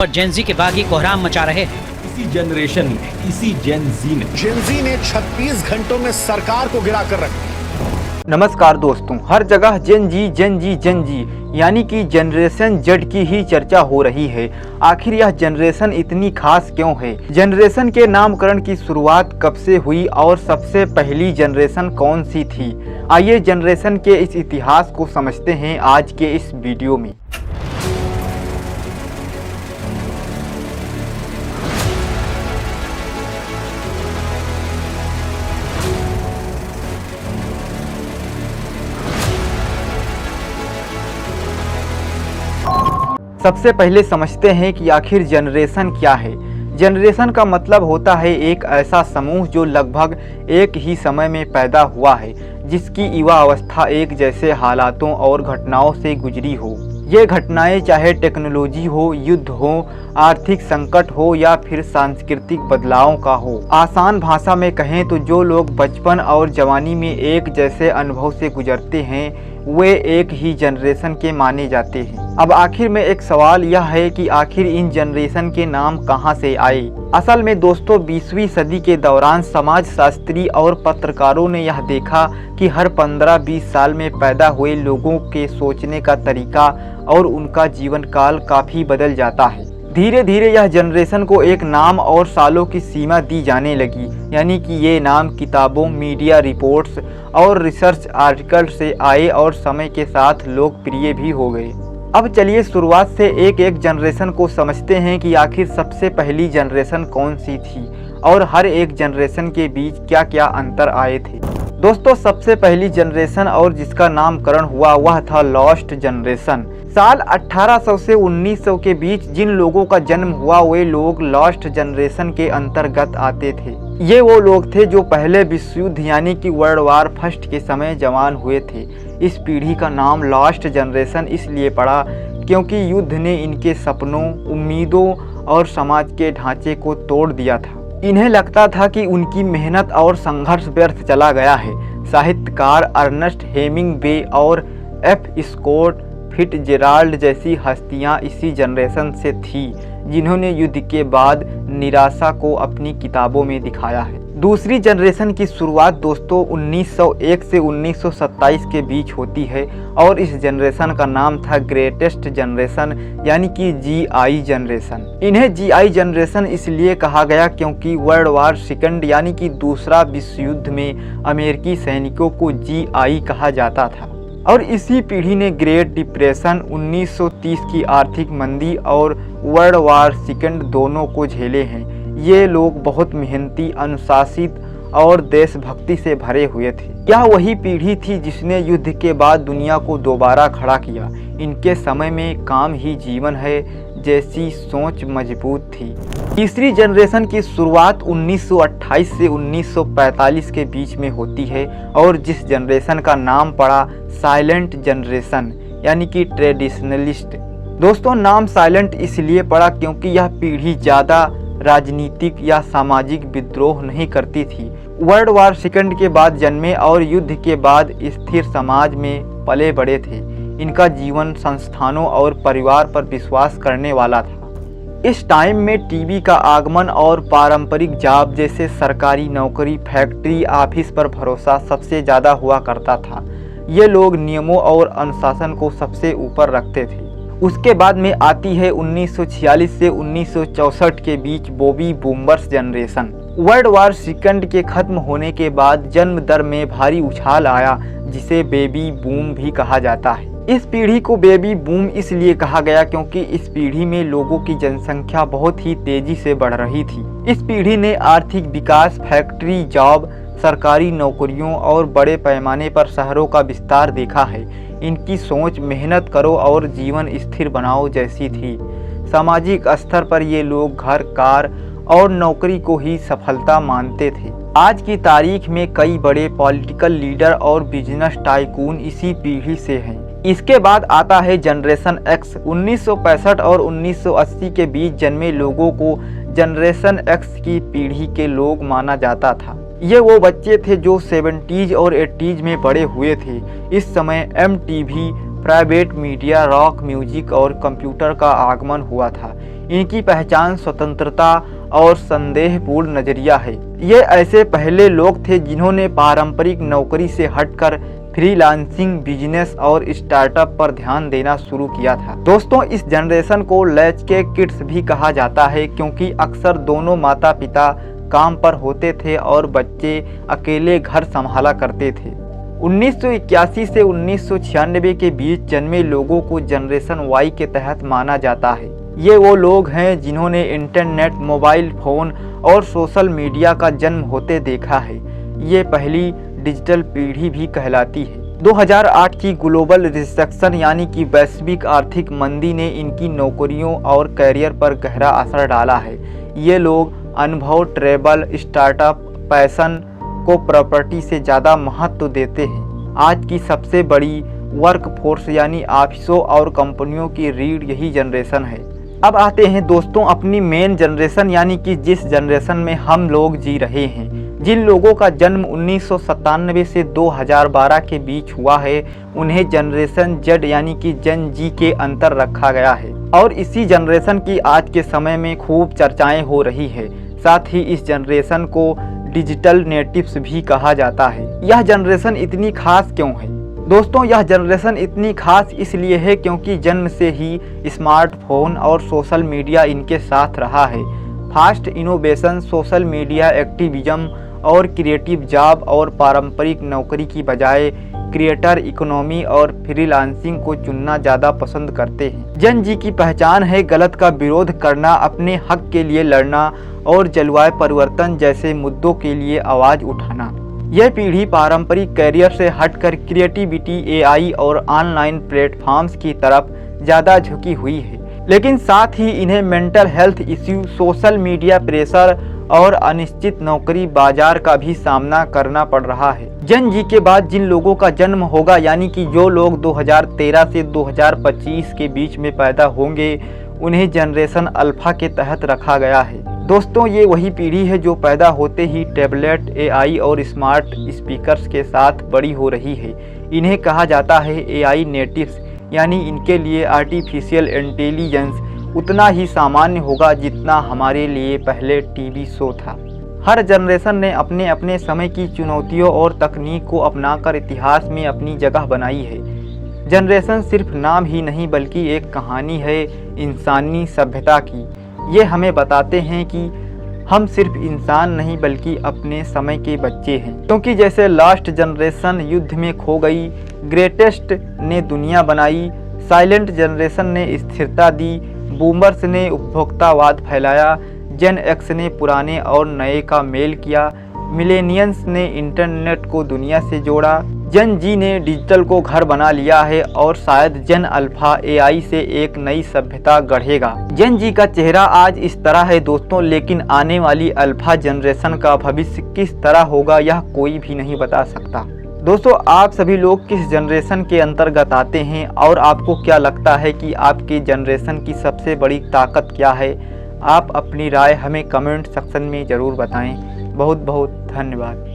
और जेनजी के बागी कोहराम मचा रहे हैं। इसी जनरेशन में, इसी जेनजी ने 36 घंटों में सरकार को गिरा कर रख दिया। नमस्कार दोस्तों, हर जगह जेनजी यानी कि जनरेशन जेड की ही चर्चा हो रही है। आखिर यह जनरेशन इतनी खास क्यों है? जनरेशन के नामकरण की शुरुआत कब से हुई और सबसे पहली जनरेशन कौन सी थी? आइए जनरेशन के इस इतिहास को समझते हैं आज के इस वीडियो में। सबसे पहले समझते हैं कि आखिर जनरेशन क्या है। जनरेशन का मतलब होता है एक ऐसा समूह जो लगभग एक ही समय में पैदा हुआ है, जिसकी युवा अवस्था एक जैसे हालातों और घटनाओं से गुजरी हो। ये घटनाएं चाहे टेक्नोलॉजी हो, युद्ध हो, आर्थिक संकट हो या फिर सांस्कृतिक बदलावों का हो। आसान भाषा में कहें तो जो लोग बचपन और जवानी में एक जैसे अनुभव से गुजरते हैं वे एक ही जनरेशन के माने जाते हैं। अब आखिर में एक सवाल यह है कि आखिर इन जनरेशन के नाम कहां से आए? असल में दोस्तों 20वीं सदी के दौरान समाजशास्त्री और पत्रकारों ने यह देखा कि हर 15-20 साल में पैदा हुए लोगों के सोचने का तरीका और उनका जीवन काल काफ़ी बदल जाता है। धीरे धीरे यह जनरेशन को एक नाम और सालों की सीमा दी जाने लगी, यानी कि ये नाम किताबों, मीडिया रिपोर्ट्स और रिसर्च आर्टिकल से आए और समय के साथ लोकप्रिय भी हो गए। अब चलिए शुरुआत से एक एक जनरेशन को समझते हैं कि आखिर सबसे पहली जनरेशन कौन सी थी और हर एक जनरेशन के बीच क्या क्या अंतर आए थे। दोस्तों सबसे पहली जनरेशन और जिसका नामकरण हुआ वह था लॉस्ट जनरेशन। साल 1800 से 1900 के बीच जिन लोगों का जन्म हुआ वे लोग लॉस्ट जनरेशन के अंतर्गत आते थे। ये वो लोग थे जो पहले विश्व युद्ध यानी कि वर्ल्ड वार फर्स्ट के समय जवान हुए थे। इस पीढ़ी का नाम लॉस्ट जनरेशन इसलिए पड़ा क्योंकि युद्ध ने इनके सपनों, उम्मीदों और समाज के ढांचे को तोड़ दिया था। इन्हें लगता था कि उनकी मेहनत और संघर्ष व्यर्थ चला गया है। साहित्यकार अर्नेस्ट हेमिंग्वे और एफ स्कॉट फिट्जजेराल्ड जैसी हस्तियां इसी जनरेशन से थी जिन्होंने युद्ध के बाद निराशा को अपनी किताबों में दिखाया है। दूसरी जनरेशन की शुरुआत दोस्तों 1901 से 1927 के बीच होती है और इस जनरेशन का नाम था ग्रेटेस्ट जनरेशन यानी कि GI जनरेशन। इन्हें GI जनरेशन इसलिए कहा गया क्योंकि वर्ल्ड वार सेकंड यानी कि दूसरा विश्व युद्ध में अमेरिकी सैनिकों को GI कहा जाता था और इसी पीढ़ी ने ग्रेट डिप्रेशन, 1930 की आर्थिक मंदी और वर्ल्ड वार सेकंड दोनों को झेले हैं। ये लोग बहुत मेहनती, अनुशासित और देशभक्ति से भरे हुए थे। यह वही पीढ़ी थी जिसने युद्ध के बाद दुनिया को दोबारा खड़ा किया। इनके समय में काम ही जीवन है जैसी सोच मजबूत थी। तीसरी जनरेशन की शुरुआत 1928 से 1945 के बीच में होती है और जिस जनरेशन का नाम पड़ा साइलेंट जनरेशन यानी कि ट्रेडिशनलिस्ट। दोस्तों नाम साइलेंट इसलिए पड़ा क्योंकि यह पीढ़ी ज़्यादा राजनीतिक या सामाजिक विद्रोह नहीं करती थी। वर्ल्ड वार सेकंड के बाद जन्मे और युद्ध के बाद स्थिर समाज में पले बड़े थे। इनका जीवन संस्थानों और परिवार पर विश्वास करने वाला था। इस टाइम में टीवी का आगमन और पारंपरिक जॉब जैसे सरकारी नौकरी, फैक्ट्री, ऑफिस पर भरोसा सबसे ज़्यादा हुआ करता था। ये लोग नियमों और अनुशासन को सबसे ऊपर रखते थे। उसके बाद में आती है 1946 से 1964 के बीच baby boomers generation. World war second के खत्म होने के बाद जन्म दर में भारी उछाल आया जिसे बेबी बूम भी कहा जाता है। इस पीढ़ी को बेबी बूम इसलिए कहा गया क्योंकि इस पीढ़ी में लोगों की जनसंख्या बहुत ही तेजी से बढ़ रही थी। इस पीढ़ी ने आर्थिक विकास, फैक्ट्री जॉब, सरकारी नौकरियों और बड़े पैमाने पर शहरों का विस्तार देखा है। इनकी सोच मेहनत करो और जीवन स्थिर बनाओ जैसी थी। सामाजिक स्तर पर ये लोग घर, कार और नौकरी को ही सफलता मानते थे। आज की तारीख में कई बड़े पॉलिटिकल लीडर और बिजनेस टाइकून इसी पीढ़ी से हैं। इसके बाद आता है जनरेशन एक्स। 1965 और 1980 के बीच जन्मे लोगों को जनरेशन एक्स की पीढ़ी के लोग माना जाता था। ये वो बच्चे थे जो 70s और 80s में बड़े हुए थे। इस समय MTV, private media, rock music और कंप्यूटर का आगमन हुआ था। इनकी पहचान स्वतंत्रता और संदेहपूर्ण नजरिया है। ये ऐसे पहले लोग थे जिन्होंने पारंपरिक नौकरी से हटकर फ्रीलांसिंग, बिजनेस और स्टार्टअप पर ध्यान देना शुरू किया था। दोस्तों, इस जनरेशन को लैचके किड्स भी कहा जाता है क्योंकि अक्सर दोनों माता पिता काम पर होते थे और बच्चे अकेले घर संभाला करते थे। 1981 से 1996 के बीच जन्मे लोगों को जनरेशन वाई के तहत माना जाता है। ये वो लोग हैं जिन्होंने इंटरनेट, मोबाइल फ़ोन और सोशल मीडिया का जन्म होते देखा है। ये पहली डिजिटल पीढ़ी भी कहलाती है। 2008 की ग्लोबल रिसेक्शन यानी कि वैश्विक आर्थिक मंदी ने इनकी नौकरियों और करियर पर गहरा असर डाला है। ये लोग अनुभव, ट्रैवल, स्टार्टअप, पैशन को प्रॉपर्टी से ज़्यादा महत्व देते हैं। आज की सबसे बड़ी वर्क फोर्स यानी ऑफिसों और कंपनियों की रीढ़ यही जनरेशन है। अब आते हैं दोस्तों अपनी मेन जनरेशन यानी कि जिस जनरेशन में हम लोग जी रहे हैं। जिन लोगों का जन्म 1997 से 2012 के बीच हुआ है उन्हें जनरेशन जेड यानी कि जन जी के अंतर रखा गया है और इसी जनरेशन की आज के समय में खूब चर्चाएं हो रही है। साथ ही इस जनरेशन को डिजिटल नेटिव्स भी कहा जाता है। यह जनरेशन इतनी खास क्यों है? दोस्तों, यह जनरेशन इतनी खास इसलिए है क्योंकि जन्म से ही स्मार्टफोन और सोशल मीडिया इनके साथ रहा है। Fast innovation, social media activism और क्रिएटिव जॉब और पारंपरिक नौकरी की बजाय क्रिएटर इकोनॉमी और फ्रीलांसिंग को चुनना ज़्यादा पसंद करते हैं। जन जी की पहचान है गलत का विरोध करना, अपने हक के लिए लड़ना और जलवायु परिवर्तन जैसे मुद्दों के लिए आवाज़ उठाना। यह पीढ़ी पारंपरिक कैरियर से हटकर क्रिएटिविटी, एआई और ऑनलाइन प्लेटफॉर्म्स की तरफ ज़्यादा झुकी हुई है, लेकिन साथ ही इन्हें mental health issue, social media pressure और अनिश्चित नौकरी बाजार का भी सामना करना पड़ रहा है। जन जी के बाद जिन लोगों का जन्म होगा यानी कि जो लोग 2013 से 2025 के बीच में पैदा होंगे उन्हें जनरेशन अल्फा के तहत रखा गया है। दोस्तों, ये वही पीढ़ी है जो पैदा होते ही टैबलेट, एआई और स्मार्ट स्पीकर्स के साथ बड़ी हो रही है। इन्हें कहा जाता है एआई नेटिव्स, यानी इनके लिए आर्टिफिशियल इंटेलिजेंस उतना ही सामान्य होगा जितना हमारे लिए पहले टीवी शो था। हर जनरेशन ने अपने अपने समय की चुनौतियों और तकनीक को अपनाकर इतिहास में अपनी जगह बनाई है। जनरेशन सिर्फ नाम ही नहीं बल्कि एक कहानी है इंसानी सभ्यता की। ये हमें बताते हैं कि हम सिर्फ इंसान नहीं बल्कि अपने समय के बच्चे हैं, क्योंकि जैसे लास्ट जनरेशन युद्ध में खो गई, ग्रेटेस्ट ने दुनिया बनाई, साइलेंट जनरेशन ने स्थिरता दी, बूमर्स ने उपभोक्तावाद फैलाया, जेन एक्स ने पुराने और नए का मेल किया, मिलेनियंस ने इंटरनेट को दुनिया से जोड़ा, जन जी ने डिजिटल को घर बना लिया है और शायद जन अल्फा एआई से एक नई सभ्यता गढ़ेगा। जन जी का चेहरा आज इस तरह है दोस्तों, लेकिन आने वाली अल्फा जनरेशन का भविष्य किस तरह होगा यह कोई भी नहीं बता सकता। दोस्तों, आप सभी लोग किस जनरेशन के अंतर्गत आते हैं और आपको क्या लगता है कि आपकी जनरेशन की सबसे बड़ी ताकत क्या है? आप अपनी राय हमें कमेंट सेक्शन में ज़रूर बताएं। बहुत बहुत धन्यवाद।